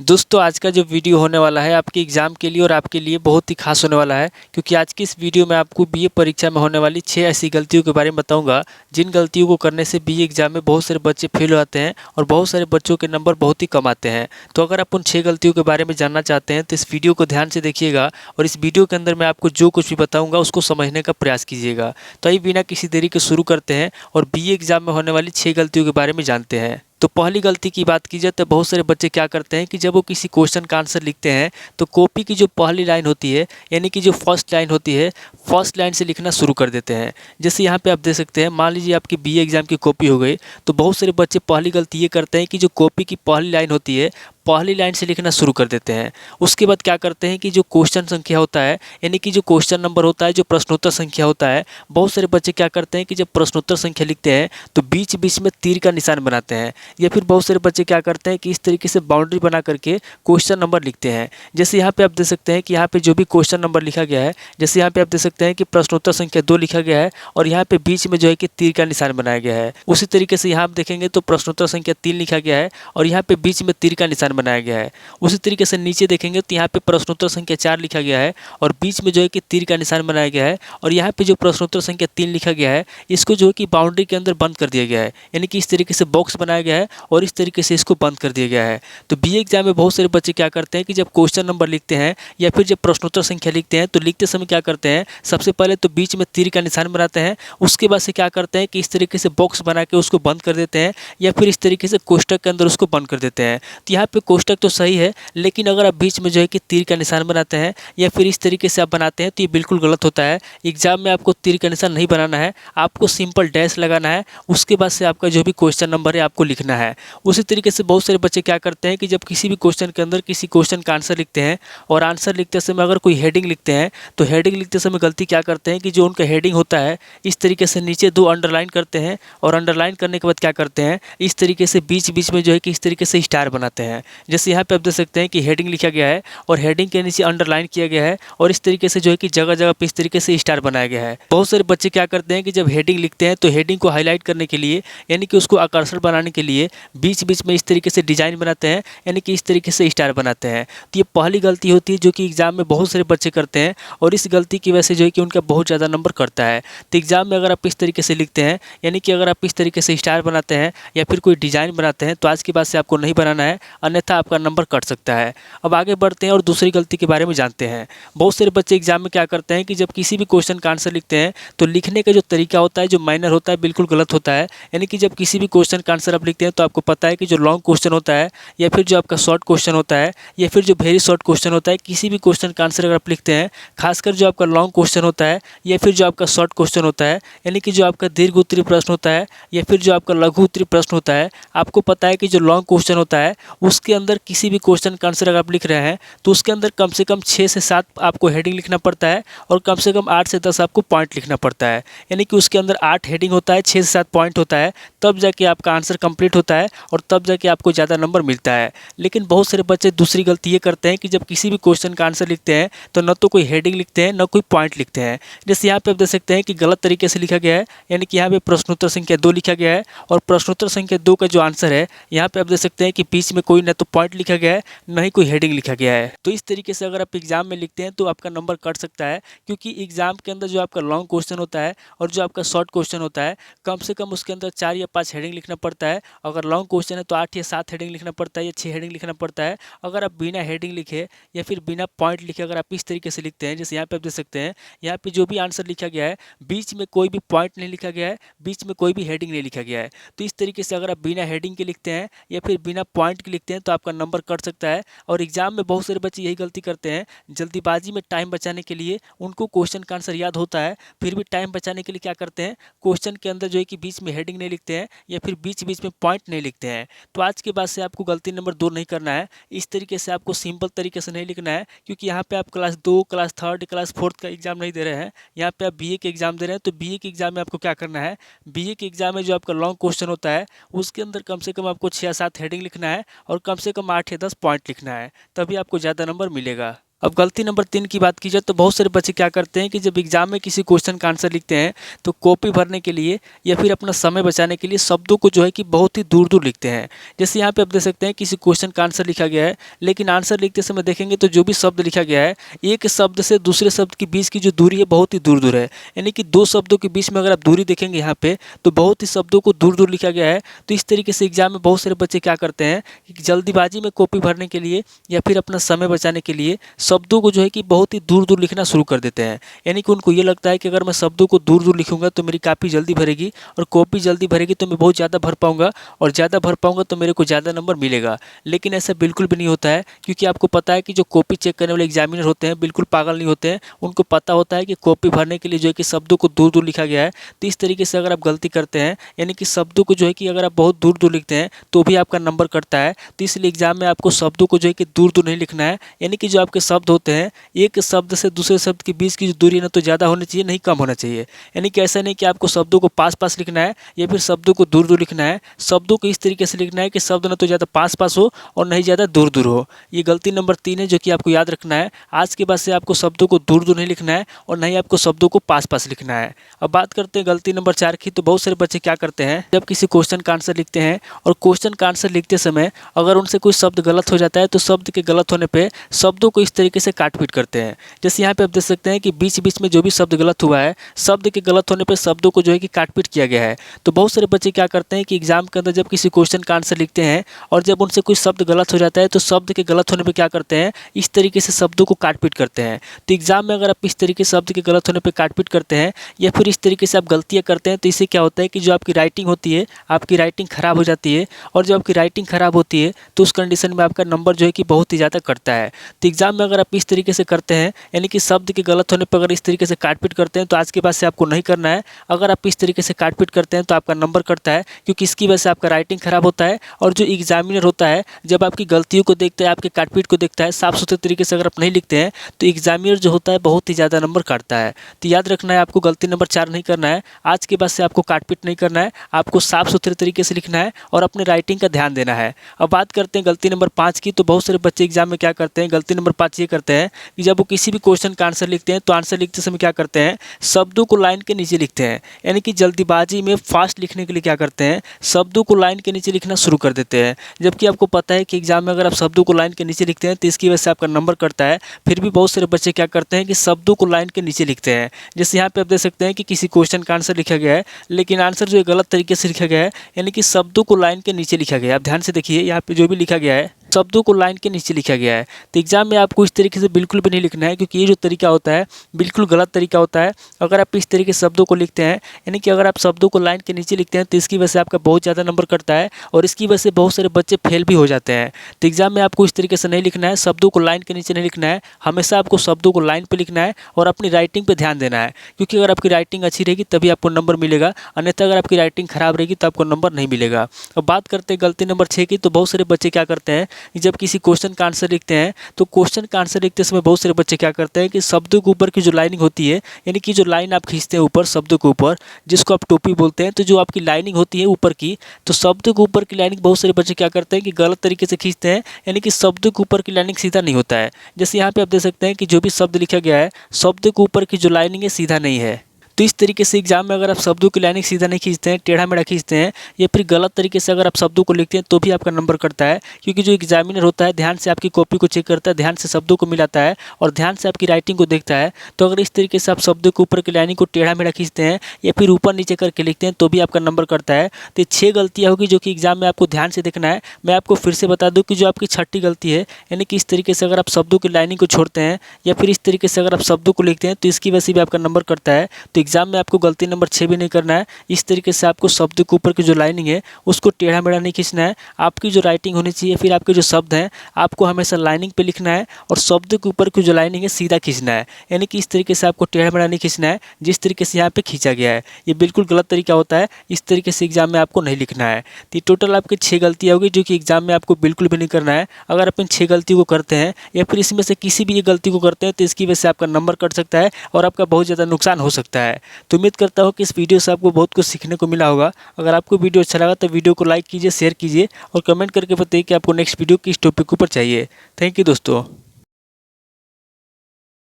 दोस्तों आज का जो वीडियो होने वाला है आपके एग्ज़ाम के लिए और आपके लिए बहुत ही खास होने वाला है, क्योंकि आज की इस वीडियो में आपको बीए परीक्षा में होने वाली 6 ऐसी गलतियों के बारे में बताऊंगा जिन गलतियों को करने से बीए एग्ज़ाम में बहुत सारे बच्चे फेल हो जाते हैं और बहुत सारे बच्चों के नंबर बहुत ही कम आते हैं। तो अगर आप उन 6 गलतियों के बारे में जानना चाहते हैं तो इस वीडियो को ध्यान से देखिएगा और इस वीडियो के अंदर मैं आपको जो कुछ भी बताऊँगा उसको समझने का प्रयास कीजिएगा। तो आइए बिना किसी देरी के शुरू करते हैं और बीए एग्ज़ाम में होने वाली 6 गलतियों के बारे में जानते हैं। तो पहली गलती की बात की जाए तो बहुत सारे बच्चे क्या करते हैं कि जब वो किसी क्वेश्चन का आंसर लिखते हैं तो कॉपी की जो पहली लाइन होती है यानी कि जो फर्स्ट लाइन होती है, फर्स्ट लाइन से लिखना शुरू कर देते हैं। जैसे यहाँ पे आप देख सकते हैं, मान लीजिए आपकी बीए एग्जाम की कॉपी हो गई तो बहुत सारे बच्चे पहली गलती ये करते हैं कि जो कॉपी की पहली लाइन होती है पहली लाइन से लिखना शुरू कर देते हैं। उसके बाद क्या करते हैं कि जो क्वेश्चन संख्या होता है यानी कि जो क्वेश्चन नंबर होता है, जो प्रश्नोत्तर संख्या होता है, बहुत सारे बच्चे क्या करते हैं कि जब प्रश्नोत्तर संख्या लिखते हैं तो बीच बीच में तीर का निशान बनाते हैं, या फिर बहुत सारे बच्चे क्या करते हैं कि इस तरीके से बाउंड्री बना करके क्वेश्चन नंबर लिखते हैं। जैसे यहाँ पे आप देख सकते हैं कि यहाँ पे जो भी क्वेश्चन नंबर लिखा गया है, जैसे यहाँ पे आप देख सकते हैं कि प्रश्नोत्तर संख्या 2 लिखा गया है और यहाँ पे बीच में जो है कि तीर का निशान बनाया गया है। उसी तरीके से यहाँ आप देखेंगे तो प्रश्नोत्तर संख्या 3 लिखा गया है और यहाँ पे बीच में तीर का निशान बनाया गया है। उसी तरीके से नीचे देखेंगे तो यहाँ पे प्रश्नोत्तर संख्या 4 लिखा गया है और बीच में जो है कि तीर का निशान बनाया गया है और यहाँ पे जो प्रश्नोत्तर संख्या 3 लिखा गया है इसको जो है कि बाउंड्री के अंदर बंद कर दिया गया है, यानी कि इस तरीके से बॉक्स बनाया गया है और इस तरीके से इसको बंद कर दिया गया है। तो बीए एग्जाम में बहुत सारे बच्चे क्या करते हैं कि जब क्वेश्चन नंबर लिखते हैं या फिर जब प्रश्नोत्तर संख्या लिखते हैं तो लिखते समय क्या करते हैं, सबसे पहले तो बीच में तीर का निशान बनाते हैं, उसके बाद से क्या करते हैं कि इस तरीके से बॉक्स बना के उसको बंद कर देते हैं या फिर इस तरीके से कोष्टक के अंदर उसको बंद कर देते हैं। तो यहाँ पे कोष्टक तो सही है, लेकिन अगर आप बीच में जो है कि तीर का निशान बनाते हैं या फिर इस तरीके से आप बनाते हैं तो ये बिल्कुल गलत होता है। एग्जाम में आपको तीर का निशान नहीं बनाना है, आपको सिंपल डैश लगाना है, उसके बाद से आपका जो भी क्वेश्चन नंबर है आपको लिखना है। उसी तरीके से बहुत सारे बच्चे क्या करते हैं कि जब किसी भी क्वेश्चन के अंदर किसी क्वेश्चन का आंसर लिखते हैं और आंसर लिखते समय अगर कोई हेडिंग लिखते हैं तो हेडिंग लिखते समय गलती क्या करते हैं कि जो उनका हेडिंग होता है इस तरीके से नीचे 2 अंडरलाइन करते हैं और अंडरलाइन करने के बाद क्या करते हैं, इस तरीके से बीच बीच में जो है कि इस तरीके से स्टार बनाते हैं। जैसे यहाँ पे आप देख सकते हैं कि हेडिंग लिखा गया है और हेडिंग के नीचे अंडरलाइन किया गया है और इस तरीके से जो है कि जगह जगह पे इस तरीके से स्टार बनाया गया है। बहुत सारे बच्चे क्या करते हैं कि जब हेडिंग लिखते हैं तो हेडिंग को हाईलाइट करने के लिए यानी कि उसको आकर्षण बनाने के लिए बीच बीच में इस तरीके से डिजाइन बनाते हैं, यानी कि इस तरीके से स्टार बनाते हैं। तो ये पहली गलती होती है जो कि एग्जाम में बहुत सारे बच्चे करते हैं और इस गलती की वजह से जो है कि उनका बहुत ज़्यादा नंबर कटता है। तो एग्जाम में अगर आप इस तरीके से लिखते हैं यानी कि अगर आप इस तरीके से स्टार बनाते हैं या फिर कोई डिजाइन बनाते हैं तो आज के बाद से आपको नहीं बनाना है, अन्यथा आपका नंबर कट सकता है। अब आगे बढ़ते हैं और दूसरी गलती के बारे में जानते हैं। बहुत सारे बच्चे एग्जाम में क्या करते हैं कि जब किसी भी क्वेश्चन का आंसर लिखते हैं तो लिखने का जो तरीका होता है, जो माइनर होता है, बिल्कुल गलत होता है। यानी कि जब किसी भी क्वेश्चन का आंसर आप लिखते हैं तो आपको पता है कि जो लॉन्ग क्वेश्चन होता है या फिर जो आपका शॉर्ट क्वेश्चन होता है या फिर जो वेरी शॉर्ट क्वेश्चन होता है, किसी भी क्वेश्चन का आंसर अगर आप लिखते हैं, खासकर जो आपका लॉन्ग क्वेश्चन होता है या फिर जो आपका शॉर्ट क्वेश्चन होता है, यानी कि जो आपका दीर्घ उत्तरीय प्रश्न होता है या फिर जो आपका लघु उत्तरीय प्रश्न होता है, आपको पता है कि जो लॉन्ग क्वेश्चन होता है उसके अंदर किसी भी क्वेश्चन का आंसर अगर आप लिख रहे हैं तो उसके अंदर कम से कम 6 से 7 आपको हेडिंग लिखना पड़ता है और कम से कम 8 से 10 आपको पॉइंट लिखना पड़ता है। यानी कि उसके अंदर 8 हेडिंग होता है, 6 से 7 पॉइंट होता है, तब जाके आपका आंसर कंप्लीट होता है और तब जाके आपको ज़्यादा नंबर मिलता है। लेकिन बहुत सारे बच्चे दूसरी गलती ये करते हैं कि जब किसी भी क्वेश्चन का आंसर लिखते हैं तो न तो कोई हेडिंग लिखते हैं न कोई पॉइंट लिखते हैं। जैसे यहाँ पे आप देख सकते हैं कि गलत तरीके से लिखा गया है, यानी कि यहाँ पे प्रश्नोत्तर संख्या 2 लिखा गया है और प्रश्नोत्तर संख्या 2 का जो आंसर है यहाँ पे आप देख सकते हैं कि बीच में कोई न तो पॉइंट लिखा गया है न ही कोई हेडिंग लिखा गया है। तो इस तरीके से अगर आप एग्जाम में लिखते हैं तो आपका नंबर कट सकता है, क्योंकि एग्जाम के अंदर जो आपका लॉन्ग क्वेश्चन होता है और जो आपका शॉर्ट क्वेश्चन होता है कम से कम उसके अंदर 4 या 5 हेडिंग लिखना पड़ता है। अगर लॉन्ग क्वेश्चन है तो 8 या 7 हेडिंग लिखना पड़ता है या 6 हेडिंग लिखना पड़ता है। अगर आप बिना हेडिंग लिखे या फिर बिना पॉइंट लिखे अगर आप इस तरीके से लिखते हैं, जैसे यहाँ पे आप देख सकते हैं, यहाँ पे जो भी आंसर लिखा गया है बीच में कोई भी पॉइंट नहीं लिखा गया है, बीच में कोई भी हेडिंग नहीं लिखा गया है। तो इस तरीके से अगर आप बिना हेडिंग के लिखते हैं या फिर बिना पॉइंट के लिखते हैं तो आपका नंबर कट सकता है। और एग्जाम में बहुत सारे बच्चे यही गलती करते हैं, जल्दीबाजी में टाइम बचाने के लिए उनको क्वेश्चन का आंसर याद होता है, फिर भी टाइम बचाने के लिए क्या करते हैं, क्वेश्चन के अंदर जो है कि बीच में हेडिंग नहीं लिखते हैं या फिर बीच बीच में पॉइंट नहीं लिखते हैं। तो आज के बाद से आपको गलती नंबर 2 नहीं करना है। इस तरीके से आपको सिंपल तरीके से नहीं लिखना है, क्योंकि यहाँ पे आप क्लास 2, क्लास 3, क्लास 4 का एग्जाम नहीं दे रहे हैं, यहाँ पे आप बीए के एग्जाम दे रहे हैं। तो बीए के एग्जाम में आपको क्या करना है, बीए के एग्जाम में जो आपका लॉन्ग क्वेश्चन होता है उसके अंदर कम से कम आपको 6 या 7 हेडिंग लिखना है और कम से कम 8 या 10 पॉइंट लिखना है, तभी आपको ज़्यादा नंबर मिलेगा। अब गलती नंबर 3 की बात की जाए तो बहुत सारे बच्चे क्या करते हैं कि जब एग्जाम में किसी क्वेश्चन का आंसर लिखते हैं तो कॉपी भरने के लिए या फिर अपना समय बचाने के लिए शब्दों को जो है कि बहुत ही दूर दूर लिखते हैं। जैसे यहाँ पे आप देख सकते हैं किसी क्वेश्चन का आंसर लिखा गया है, लेकिन आंसर लिखते समय देखेंगे तो जो भी शब्द लिखा गया है एक शब्द से दूसरे शब्द के बीच की जो दूरी है बहुत ही दूर दूर है। यानी कि दो शब्दों के बीच में अगर आप दूरी देखेंगे यहाँ पे तो बहुत ही शब्दों को दूर दूर लिखा गया है। तो इस तरीके से एग्जाम में बहुत सारे बच्चे क्या करते हैं कि जल्दीबाजी में कॉपी भरने के लिए या फिर अपना समय बचाने के लिए शब्दों को जो है कि बहुत ही दूर दूर लिखना शुरू कर देते हैं। यानी कि उनको ये लगता है कि अगर मैं शब्दों को दूर दूर लिखूंगा तो मेरी काफ़ी जल्दी भरेगी और कॉपी जल्दी भरेगी तो मैं बहुत ज़्यादा भर पाऊंगा और ज़्यादा भर पाऊंगा तो मेरे को ज़्यादा नंबर मिलेगा। लेकिन ऐसा बिल्कुल भी नहीं होता है, क्योंकि आपको पता है कि जो कॉपी चेक करने वाले एग्जामिनर होते हैं बिल्कुल पागल नहीं होते हैं। उनको पता होता है कि कॉपी भरने के लिए जो है कि शब्दों को दूर दूर लिखा गया है। तो इस तरीके से अगर आप गलती करते हैं यानी कि शब्दों को जो है कि अगर आप बहुत दूर दूर लिखते हैं तो भी आपका नंबर कटता है। तो इसलिए एग्जाम में आपको शब्दों को जो है कि दूर दूर नहीं लिखना है। यानी कि जो आपके शब्द होते हैं एक शब्द से दूसरे शब्द के बीच की जो दूरी है ना तो ज़्यादा होनी चाहिए, नहीं कम होना चाहिए। यानी कि ऐसा नहीं कि आपको शब्दों को पास पास लिखना है या फिर शब्दों को दूर दूर लिखना है। शब्दों को इस तरीके से लिखना है कि शब्द ना तो ज़्यादा पास पास हो और नहीं ज़्यादा दूर दूर हो। ये गलती नंबर 3 है जो कि आपको याद रखना है। आज के बाद से आपको शब्दों को दूर दूर नहीं लिखना है और नहीं आपको शब्दों को पास पास लिखना है। अब बात करते हैं गलती नंबर 4 की। तो बहुत सारे बच्चे क्या करते हैं जब किसी क्वेश्चन का आंसर लिखते हैं और क्वेश्चन का आंसर लिखते समय अगर उनसे कोई शब्द गलत हो जाता है तो शब्द के गलत होने पर शब्दों को इस तरीके से काट पीट करते हैं। जैसे यहाँ पे आप देख सकते हैं कि बीच बीच में जो भी शब्द गलत हुआ है शब्द के गलत होने पर शब्दों को जो है कि काट पीट किया गया है। तो बहुत सारे बच्चे क्या करते हैं कि एग्जाम के अंदर जब किसी क्वेश्चन का आंसर लिखते हैं और जब उनसे कोई शब्द गलत हो जाता है तो शब्द के गलत होने पर क्या करते हैं इस तरीके से शब्दों को काट पीट करते हैं। तो एग्जाम में अगर आप इस तरीके से शब्द के गलत होने पर काट पीट करते हैं या फिर इस तरीके से आप गलतियाँ करते हैं तो इससे क्या होता है कि जो आपकी राइटिंग होती है आपकी राइटिंग खराब हो जाती है। और जब आपकी राइटिंग खराब होती है तो उस कंडीशन में आपका नंबर जो है कि बहुत ही ज़्यादा कटता है। तो एग्जाम में अगर आप इस तरीके से करते हैं यानी कि शब्द के गलत होने पर अगर इस तरीके से काट पीट करते हैं तो आज के बाद से आपको नहीं करना है। अगर आप इस तरीके से काट पीट करते हैं तो आपका नंबर कटता है, क्योंकि इसकी वजह से आपका राइटिंग खराब होता है। और जो एग्जामिनर होता है जब आपकी गलतियों को देखता है आपके काट पीट को देखता है साफ सुथरे तरीके से अगर आप नहीं लिखते हैं तो एग्जामिनर जो होता है बहुत ही ज़्यादा नंबर काटता है। तो याद रखना है आपको गलती नंबर 4 नहीं करना है। आज के बाद से आपको काट पीट नहीं करना है, आपको साफ सुथरे तरीके से लिखना है और अपने राइटिंग का ध्यान देना है। अब बात करते हैं गलती नंबर 5 की। तो बहुत सारे बच्चे एग्जाम में क्या करते हैं गलती नंबर 5 ये करते हैं कि जब वो किसी भी क्वेश्चन का आंसर लिखते हैं तो आंसर लिखते समय क्या करते हैं शब्दों को लाइन के नीचे लिखते हैं। यानी कि जल्दीबाजी में फास्ट लिखने के लिए क्या करते हैं शब्दों को लाइन के नीचे लिखना शुरू कर देते हैं। जबकि आपको पता है कि एग्जाम में अगर आप शब्दों को लाइन के नीचे लिखते हैं तो इसकी वजह से आपका नंबर कटता है। फिर भी बहुत सारे बच्चे क्या करते हैं कि शब्दों को लाइन के नीचे लिखते हैं। जैसे यहाँ पे आप देख सकते हैं कि किसी क्वेश्चन का आंसर लिखा गया है लेकिन आंसर जो है गलत तरीके से लिखा गया है, यानी कि शब्दों को लाइन के नीचे लिखा गया है। आप ध्यान से देखिए यहाँ पे जो भी लिखा गया है शब्दों को लाइन के नीचे लिखा गया है। तो एग्जाम में आपको इस तरीके से बिल्कुल भी नहीं लिखना है, क्योंकि ये जो तरीका होता है बिल्कुल गलत तरीका होता है। अगर आप इस तरीके से शब्दों को लिखते हैं यानी कि अगर आप शब्दों को लाइन के नीचे लिखते हैं तो इसकी वजह से आपका बहुत ज़्यादा नंबर कटता है और इसकी वजह से बहुत सारे बच्चे फेल भी हो जाते हैं। तो एग्जाम में आपको इस तरीके से नहीं लिखना है, शब्दों को लाइन के नीचे नहीं लिखना है। हमेशा आपको शब्दों को लाइन पर लिखना है और अपनी राइटिंग पर ध्यान देना है, क्योंकि अगर आपकी राइटिंग अच्छी रहेगी तभी आपको नंबर मिलेगा, अन्यथा अगर आपकी राइटिंग खराब रहेगी तो आपको नंबर नहीं मिलेगा। अब बात करते हैं गलती नंबर 6 की। तो बहुत सारे बच्चे क्या करते हैं कि जब किसी क्वेश्चन का आंसर लिखते हैं तो क्वेश्चन का आंसर लिखते समय बहुत सारे बच्चे क्या करते हैं कि शब्दों के ऊपर की जो लाइनिंग होती है यानी कि जो लाइन आप खींचते हैं ऊपर शब्दों के ऊपर जिसको आप टोपी बोलते हैं, तो जो आपकी लाइनिंग होती है ऊपर की तो शब्दों के ऊपर की लाइनिंग बहुत सारे बच्चे क्या करते हैं कि गलत तरीके से खींचते हैं, यानी कि शब्दों के ऊपर की लाइनिंग सीधा नहीं होता है। जैसे यहाँ पे आप देख सकते हैं कि जो भी शब्द लिखा गया है शब्दों के ऊपर की जो लाइनिंग है सीधा नहीं है। तो इस तरीके से एग्जाम में अगर आप शब्दों की लाइनिंग सीधा नहीं खींचते हैं, टेढ़ा मेढ़ा खींचते हैं या फिर गलत तरीके से अगर आप शब्दों को लिखते हैं तो भी आपका नंबर कटता है, क्योंकि जो एग्जामिनर होता है ध्यान से आपकी कॉपी को चेक करता है, ध्यान से शब्दों को मिलाता है और ध्यान से आपकी राइटिंग को देखता है। तो अगर इस तरीके से आप शब्दों के ऊपर की लाइनिंग को टेढ़ा मेढ़ा खींचते हैं या फिर ऊपर नीचे करके लिखते हैं तो भी आपका नंबर कटता है। तो 6 गलतियाँ होगी जो कि एग्जाम में आपको ध्यान से देखना है। मैं आपको फिर से बता दूँ कि जो आपकी 6ठी गलती है यानी कि इस तरीके से अगर आप शब्दों की लाइनिंग को छोड़ते हैं या फिर इस तरीके से अगर आप शब्दों को लिखते हैं तो इसकी वजह से भी आपका नंबर कटता है। तो एग्जाम में आपको गलती नंबर 6 भी नहीं करना है। इस तरीके से आपको शब्द के ऊपर की जो लाइनिंग है उसको टेढ़ा मेढ़ा नहीं खींचना है। आपकी जो राइटिंग होनी चाहिए फिर आपके जो शब्द हैं आपको हमेशा लाइनिंग पे लिखना है और शब्द के ऊपर की जो लाइनिंग है सीधा खींचना है, यानी कि इस तरीके से आपको टेढ़ा मेढ़ा नहीं खींचना है जिस तरीके से यहाँ पे खींचा गया है। ये बिल्कुल गलत तरीका होता है, इस तरीके से एग्जाम में आपको नहीं लिखना है। तो टोटल आपकी 6 गलतियाँ होगी जो कि एग्जाम में आपको बिल्कुल भी नहीं करना है। अगर आप इन 6 गलतियों को करते हैं या फिर इसमें से किसी भी एक गलती को करते हैं तो इसकी वजह से आपका नंबर कट सकता है और आपका बहुत ज़्यादा नुकसान हो सकता है। तो उम्मीद करता हूँ कि इस वीडियो से आपको बहुत कुछ सीखने को मिला होगा। अगर आपको वीडियो अच्छा लगा तो वीडियो को लाइक कीजिए, शेयर कीजिए और कमेंट करके बताइए कि आपको नेक्स्ट वीडियो किस टॉपिक के ऊपर चाहिए। थैंक यू दोस्तों।